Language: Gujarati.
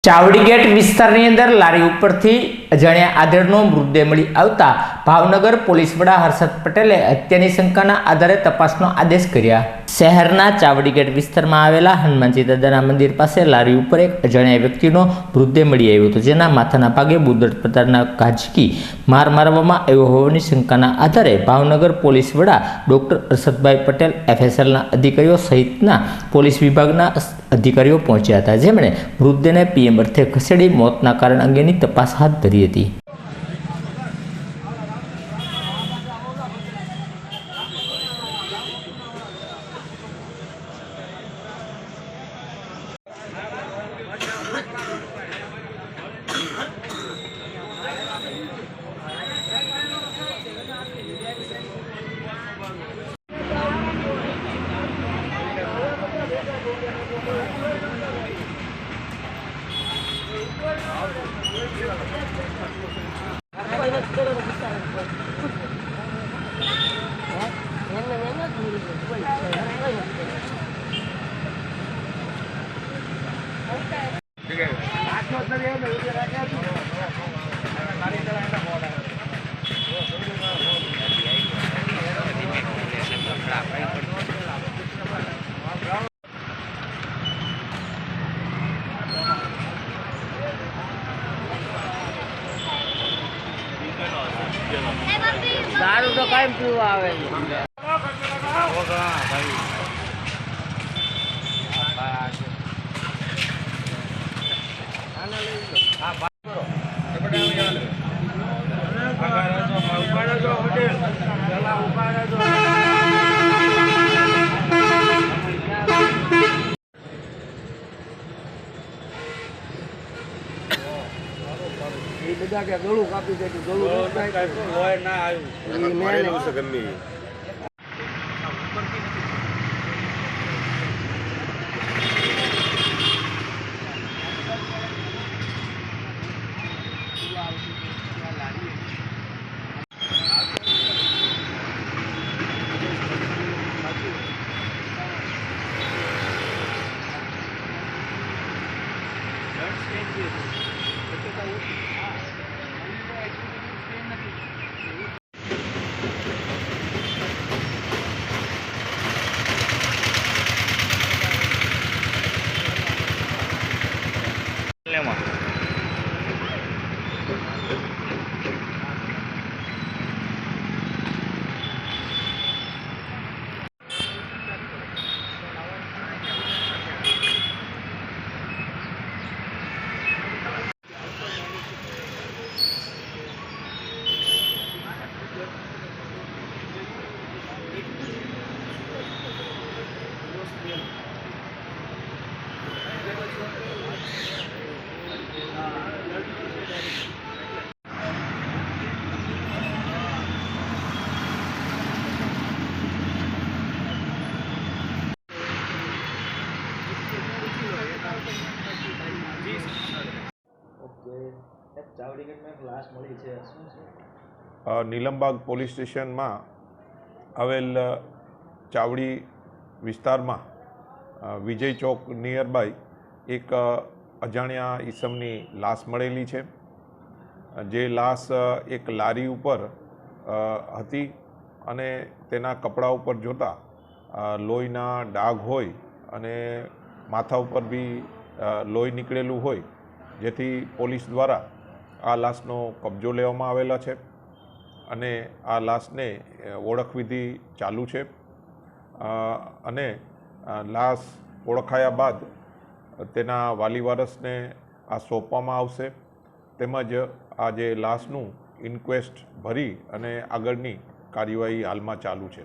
ચાવડી ગેટ વિસ્તારની અંદર લારી ઉપરથી અજાણ્યા આધેડનો મૃતદેહ મળી આવતા ભાવનગર પોલીસ વડા હર્ષદ પટેલે હત્યાની શંકાના આધારે તપાસનો આદેશ કર્યા। શહેરના ચાવડી ગેટ વિસ્તારમાં આવેલા હનુમાનજી દાદાના મંદિર પાસે લારી ઉપર એક અજાણ્યા વ્યક્તિનો મૃતદેહ મળી આવ્યો હતો, જેના માથાના ભાગે બુદડ પ્રકારના ઘાઝકી માર મારવામાં આવ્યો હોવાની શંકાના આધારે ભાવનગર પોલીસ વડા ડોક્ટર હર્ષદભાઈ પટેલ, એફએસએલના અધિકારીઓ સહિતના પોલીસ વિભાગના અધિકારીઓ પહોંચ્યા હતા, જેમણે મૃતદેહને પીએમ અર્થે ખસેડી મોતના કારણ અંગેની તપાસ હાથ ધરી હતી। दारू तो कहीं पीवा आवे બધા કે ગળું કાપી દે ગળું લોય ના આવ્યું મરેલું છે ગમે નીલમબાગ પોલીસ સ્ટેશનમાં આવેલ ચાવડી વિસ્તારમાં વિજય ચોક નિયર બાય એક અજાણ્યા ઈસમની લાશ મળેલી છે, જે લાશ એક લારી ઉપર હતી અને તેના કપડા ઉપર જોતા લોહીના ડાઘ હોય અને માથા ઉપર બી લોહી નીકળેલું હોય, જેથી પોલીસ દ્વારા આ લાશનો કબજો લેવામાં આવેલા છે અને આ લાશને ઓળખવિધિ ચાલુ છે અને લાશ ઓળખાયા બાદ તેના વાલી વારસને આ સોંપવામાં આવશે, તેમજ આ જે લાશનું ઇન્ક્વેસ્ટ ભરી અને આગળની કાર્યવાહી હાલમાં ચાલુ છે।